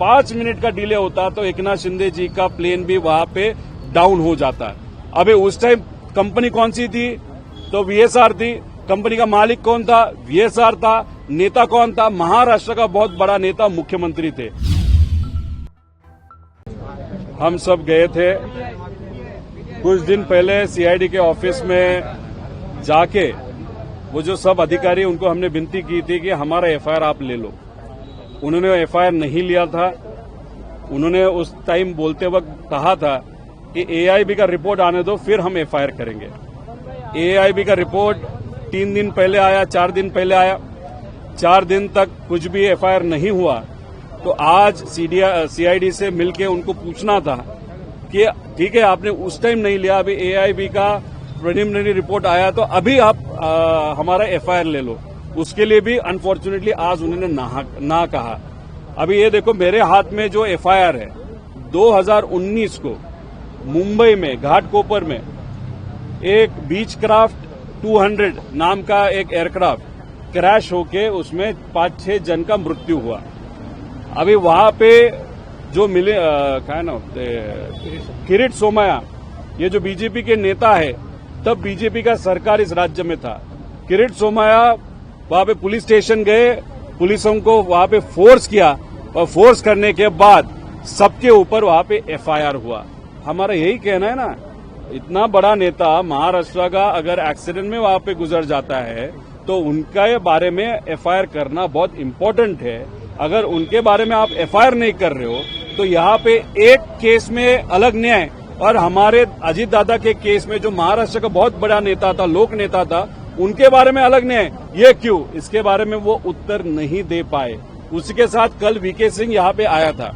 5 minute का delay होता तो एकनाथ शिंदे जी का प्लेन भी वहां पे डाउन हो जाता। अभी उस टाइम कंपनी कौन सी थी? तो वीएसआर थी। कंपनी का मालिक कौन था? वीएसआर था। नेता कौन था? महाराष्ट्र का बहुत बड़ा नेता मुख्यमंत्री थे। हम सब गए थे कुछ दिन पहले सीआईडी के ऑफिस में जाके, वो जो सब अधिकारी उनको हमने विनती की थी कि हमारा एफआईआर आप ले लो। उन्होंने एफआईआर नहीं लिया था। उन्होंने उस टाइम बोलते वक्त कहा था कि एआईबी का रिपोर्ट आने दो, फिर हम एफआईआर करेंगे। एआईबी का रिपोर्ट 3 दिन पहले आया, 4 दिन पहले आया। 4 दिन तक कुछ भी एफआईआर नहीं हुआ। तो आज सीआईडी से मिलके उनको पूछना था कि ठीक है, आपने उस टाइम नहीं लिया, अभी एआईबी का प्रिलिमिनरी रिपोर्ट आया तो अभी आप हमारा एफआईआर ले लो। उसके लिए भी अनफॉर्चुनेटली आज उन्होंने ना कहा। अभी ये देखो मेरे हाथ में जो एफआईआर है, 2019 को मुंबई में घाटकोपर में एक बीच क्राफ्ट 200 नाम का एक एयरक्राफ्ट क्रैश होके उसमें 5-6 जन का मृत्यु हुआ। अभी वहां पे जो मिले क्या नाम, किरीट सोमैया, ये जो बीजेपी के नेता है, तब बीजेपी का सरकार इस राज्य में था। किरीट सोमैया वहां पे पुलिस स्टेशन गए, पुलिसों को वहां पे फोर्स किया और फोर्स करने के बाद सबके ऊपर वहां पे एफआईआर हुआ। हमारा यही कहना है ना, इतना बड़ा नेता महाराष्ट्र का अगर एक्सीडेंट में वहां पे गुजर जाता है तो उनका बारे में एफआईआर करना बहुत इम्पोर्टेंट है। अगर उनके बारे में आप एफआईआर नहीं कर रहे हो तो यहाँ पे एक केस में अलग न्याय और हमारे अजीत दादा के केस में जो महाराष्ट्र का बहुत बड़ा नेता था, लोक नेता था, उनके बारे में अलग न्याय, ये क्यों? इसके बारे में वो उत्तर नहीं दे पाए। उसी के साथ कल वीके सिंह यहाँ पे आया था।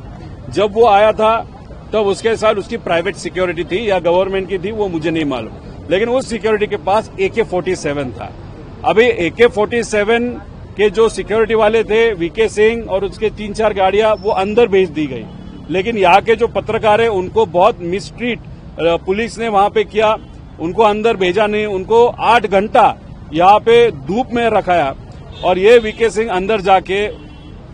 जब वो आया था तब उसके साथ उसकी प्राइवेट सिक्योरिटी थी या गवर्नमेंट की थी, वो मुझे नहीं मालूम, लेकिन उस सिक्योरिटी के पास AK-47 था। अभी AK-47 के जो सिक्योरिटी वाले थे, वीके सिंह और उसके 3-4 गाड़ियां, वो अंदर भेज दी गई। लेकिन यहाँ के जो पत्रकार है उनको बहुत मिसट्रीट पुलिस ने वहां पे किया, उनको अंदर भेजा नहीं, उनको 8 घंटा यहाँ पे धूप में रखाया। और ये वीके सिंह अंदर जाके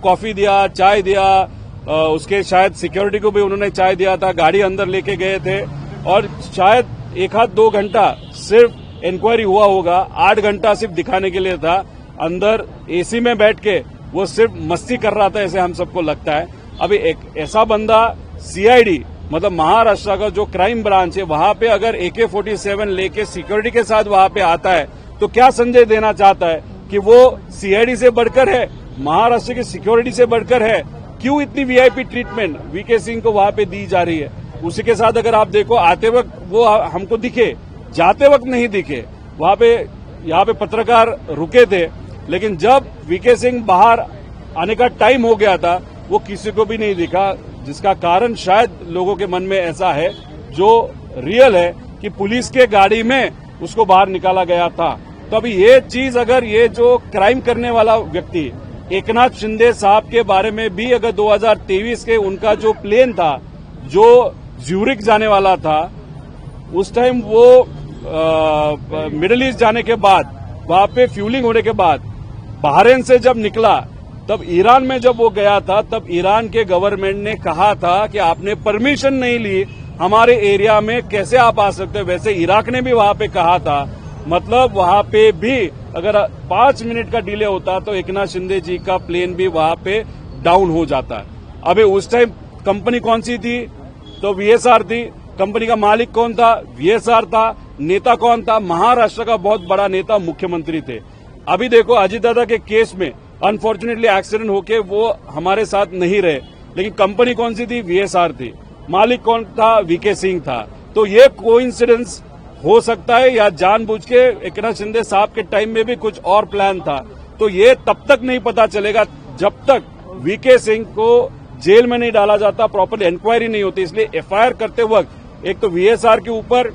कॉफी दिया, चाय दिया, उसके शायद सिक्योरिटी को भी उन्होंने चाय दिया था, गाड़ी अंदर लेके गए थे और शायद 1-2 घंटा सिर्फ इंक्वायरी हुआ होगा। 8 घंटा सिर्फ दिखाने के लिए था। अंदर एसी में बैठ के वो सिर्फ मस्ती कर रहा था, ऐसे हम सबको लगता है। अभी एक ऐसा बंदा सीआईडी मतलब महाराष्ट्र का जो क्राइम ब्रांच है, वहां पे अगर AK-47 लेके सिक्योरिटी के साथ वहां पे आता है तो क्या संजय देना चाहता है कि वो सीआईडी से बढ़कर है, महाराष्ट्र की सिक्योरिटी से बढ़कर है? क्यों इतनी वीआईपी ट्रीटमेंट वीके सिंह को वहां पे दी जा रही है? उसी के साथ अगर आप देखो, आते वक्त वो हमको दिखे, जाते वक्त नहीं दिखे। वहां पे यहाँ पे पत्रकार रुके थे, लेकिन जब वीके सिंह बाहर आने का टाइम हो गया था वो किसी को भी नहीं दिखा, जिसका कारण शायद लोगों के मन में ऐसा है जो रियल है कि पुलिस के गाड़ी में उसको बाहर निकाला गया था। तो अभी ये चीज, अगर ये जो क्राइम करने वाला व्यक्ति एकनाथ शिंदे साहब के बारे में भी अगर 2023 के उनका जो प्लेन था जो ज्यूरिक जाने वाला था, उस टाइम वो मिडिल ईस्ट जाने के बाद वहां पे फ्यूलिंग होने के बाद बहरीन से जब निकला, तब ईरान में जब वो गया था, तब ईरान के गवर्नमेंट ने कहा था कि आपने परमिशन नहीं ली, हमारे एरिया में कैसे आप आ सकते हो। वैसे इराक ने भी वहां पे कहा था। मतलब वहां पे भी अगर 5 मिनट का डिले होता तो एकनाथ शिंदे जी का प्लेन भी वहां पे डाउन हो जाता। अभी उस टाइम कंपनी कौन सी थी? तो वीएसआर थी। कंपनी का मालिक कौन था? वीएसआर था। नेता कौन था? महाराष्ट्र का बहुत बड़ा नेता मुख्यमंत्री थे। अभी देखो अजीत दादा के केस में अनफॉर्चुनेटली एक्सीडेंट होके वो हमारे साथ नहीं रहे, लेकिन कंपनी कौन सी थी? वीएसआर थी। मालिक कौन था? वीके सिंह था। तो ये कोइंसिडेंस हो सकता है या जानबूझ के एकनाथ शिंदे साहब के टाइम में भी कुछ और प्लान था। तो ये तब तक नहीं पता चलेगा जब तक वीके सिंह को जेल में नहीं डाला जाता, प्रॉपर इंक्वायरी नहीं होती। इसलिए एफआईआर करते वक्त एक तो वीएसआर के ऊपर,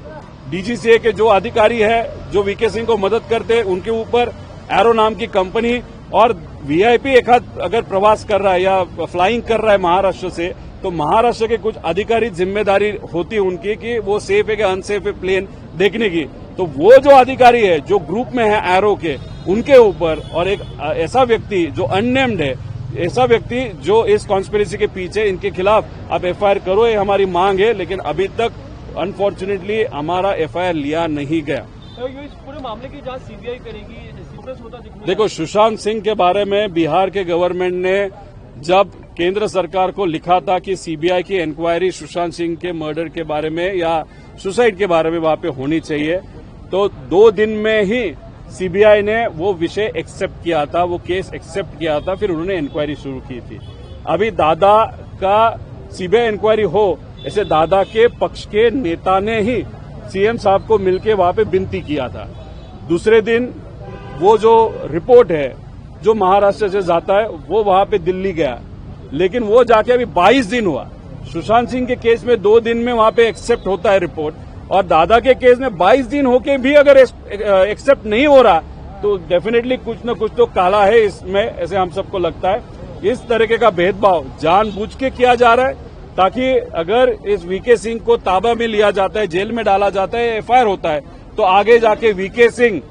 डीजीसीए के जो अधिकारी है जो वीके सिंह को मदद करते हैं उनके ऊपर, एरो नाम की कंपनी, और वीआईपी एक हाथ अगर प्रवास कर रहा है या फ्लाइंग कर रहा है महाराष्ट्र से, तो महाराष्ट्र के कुछ अधिकारी जिम्मेदारी होती है उनकी कि वो सेफ है कि अनसेफ है प्लेन देखने की। तो वो जो अधिकारी है जो ग्रुप में है एरो के, उनके ऊपर, और एक ऐसा व्यक्ति जो अननेम्ड है, ऐसा व्यक्ति जो इस कॉन्स्पिरेसी के पीछे, इनके खिलाफ आप एफआईआर करो, ये हमारी मांग है। लेकिन अभी तक अनफॉर्चुनेटली हमारा एफआईआर लिया नहीं गया। इस पूरे मामले की जांच सीबीआई करेगी, सीक्रेट होता दिखने। देखो, सुशांत सिंह के बारे में बिहार के गवर्नमेंट ने जब केंद्र सरकार को लिखा था कि सीबीआई की इंक्वायरी सुशांत सिंह के मर्डर के बारे में या सुसाइड के बारे में वहां पे होनी चाहिए, तो 2 दिन में ही सीबीआई ने वो विषय एक्सेप्ट किया था, वो केस एक्सेप्ट किया था, फिर उन्होंने इंक्वायरी शुरू की थी। अभी दादा का सीबीआई इंक्वायरी हो, ऐसे दादा के पक्ष के नेता ने ही सीएम साहब को मिलकर वहां पे विनती किया था। दूसरे दिन वो जो रिपोर्ट है जो महाराष्ट्र से जाता है वो वहां पे दिल्ली गया, लेकिन वो जाके अभी 22 दिन हुआ। सुशांत सिंह के केस में 2 दिन में वहां पे एक्सेप्ट होता है रिपोर्ट, और दादा के केस में 22 दिन होके भी अगर एक्सेप्ट नहीं हो रहा तो डेफिनेटली कुछ न कुछ तो काला है इसमें, ऐसे हम सबको लगता है। इस तरीके का भेदभाव जानबूझ के किया जा रहा है ताकि अगर इस वीके सिंह को ताबा में लिया जाता है, जेल में डाला जाता है, एफआईआर होता है, तो आगे जाके वीके सिंह,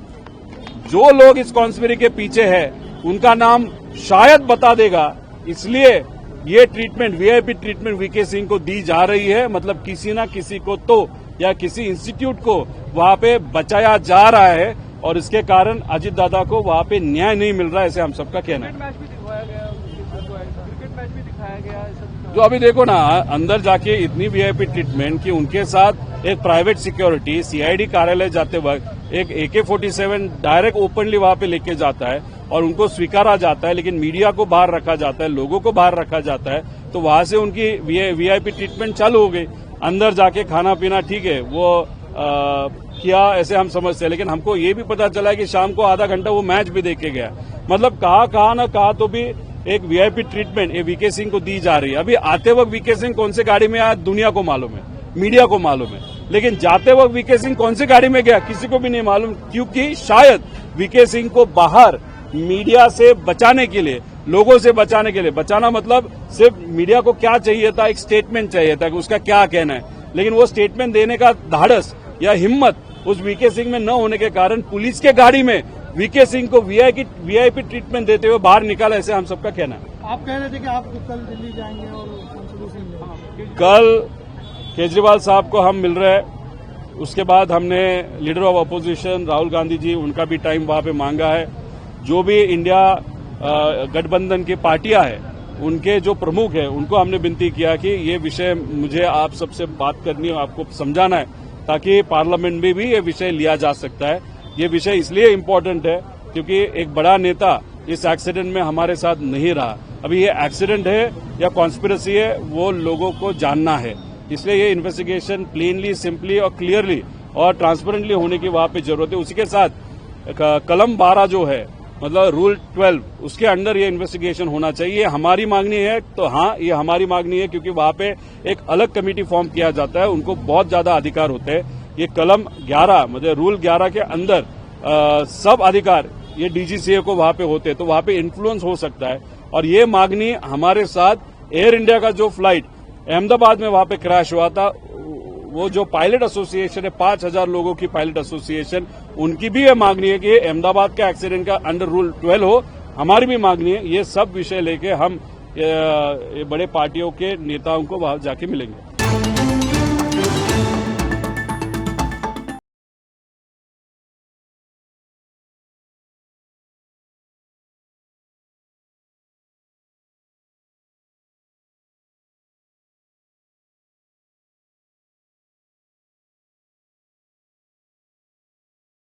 जो लोग इस कॉन्स्पिरेसी के पीछे है, उनका नाम शायद बता देगा। इसलिए ये treatment, VIP treatment VK Singh को दी जा रही है। मतलब किसी न किसी को तो, या किसी इंस्टीट्यूट को वहां पे बचाया जा रहा है, और इसके कारण अजित दादा को वहां पे न्याय नहीं मिल रहा है, ऐसे हम सबका कहना है। क्रिकेट मैच भी दिखाया गया। जो अभी देखो ना, अंदर जाके इतनी वीआईपी ट्रीटमेंट कि उनके साथ एक प्राइवेट सिक्योरिटी सीआईडी कार्यालय जाते वक्त एक AK-47 डायरेक्ट ओपनली वहां पे लेके जाता है और उनको स्वीकारा जाता है, लेकिन मीडिया को बाहर रखा जाता है, लोगों को बाहर रखा जाता है, तो वहां से उनकी वीआईपी ट्रीटमेंट चालू हो गई। अंदर जाके खाना पीना ठीक है, वो किया, ऐसे हम समझते हैं, लेकिन हमको ये भी पता चला है कि शाम को आधा घंटा वो मैच भी देख के गया। मतलब कहा न कहा तो भी एक वीआईपी ट्रीटमेंट ये वीके सिंह को दी जा रही है। अभी आते वक्त वीके सिंह कौन सी गाड़ी में आया दुनिया को मालूम है, मीडिया को मालूम है, लेकिन जाते वक्त वीके सिंह कौन सी गाड़ी में गया किसी को भी नहीं मालूम, क्योंकि शायद वीके सिंह को बाहर मीडिया से बचाने के लिए, लोगों से बचाने के लिए, बचाना मतलब सिर्फ मीडिया को क्या चाहिए था, एक स्टेटमेंट चाहिए था कि उसका क्या कहना है, लेकिन वो स्टेटमेंट देने का धाड़स या हिम्मत उस वीके सिंह में न होने के कारण पुलिस के गाड़ी में वीके सिंह को वीआईपी ट्रीटमेंट देते हुए बाहर निकाला, ऐसे हम सबका कहना है। आप कह रहे थे कि आप कल दिल्ली जाएंगे और सांसदों से मिलेंगे। कल केजरीवाल साहब को हम मिल रहे हैं, उसके बाद हमने leader of opposition Rahul Gandhi ji, उनका भी टाइम वहां पे मांगा है। जो भी इंडिया गठबंधन की पार्टियां हैं, उनके जो प्रमुख हैं, उनको हमने विनती किया कि ये विषय मुझे आप सबसे बात करनी है, आपको समझाना है, ताकि पार्लियामेंट में भी ये विषय लिया जा सकता है। ये विषय इसलिए इम्पोर्टेंट है क्योंकि एक बड़ा नेता इस एक्सीडेंट में हमारे साथ नहीं रहा। अभी ये एक्सीडेंट है या कॉन्स्पिरेसी है, वो लोगों को जानना है, इसलिए ये इन्वेस्टिगेशन प्लेनली, सिंपली और क्लियरली और ट्रांसपेरेंटली होने की वहां पे जरूरत है। उसी के साथ कलम 12 जो है, मतलब रूल 12, उसके अंडर ये इन्वेस्टिगेशन होना चाहिए। हमारी मांगनी है तो हाँ, ये हमारी मांगनी है क्योंकि वहां पे एक अलग कमेटी फॉर्म किया जाता है, उनको बहुत ज्यादा अधिकार होते हैं। ये कलम 11 मतलब रूल 11 के अंदर सब अधिकार ये डीजीसीए को वहां पे होते हैं, तो वहां पे इन्फ्लुएंस हो सकता है। और ये मांगनी हमारे साथ एयर इंडिया का जो फ्लाइट अहमदाबाद में वहां पे क्रैश हुआ था, वो जो पायलट एसोसिएशन है, 5000 लोगों की पायलट एसोसिएशन, उनकी भी ये मांगनी है कि अहमदाबाद का एक्सीडेंट का अंडर रूल 12 हो। हमारी भी मांगनी है। ये सब विषय लेके हम ये बड़े पार्टियों के नेताओं को वहां जाके मिलेंगे।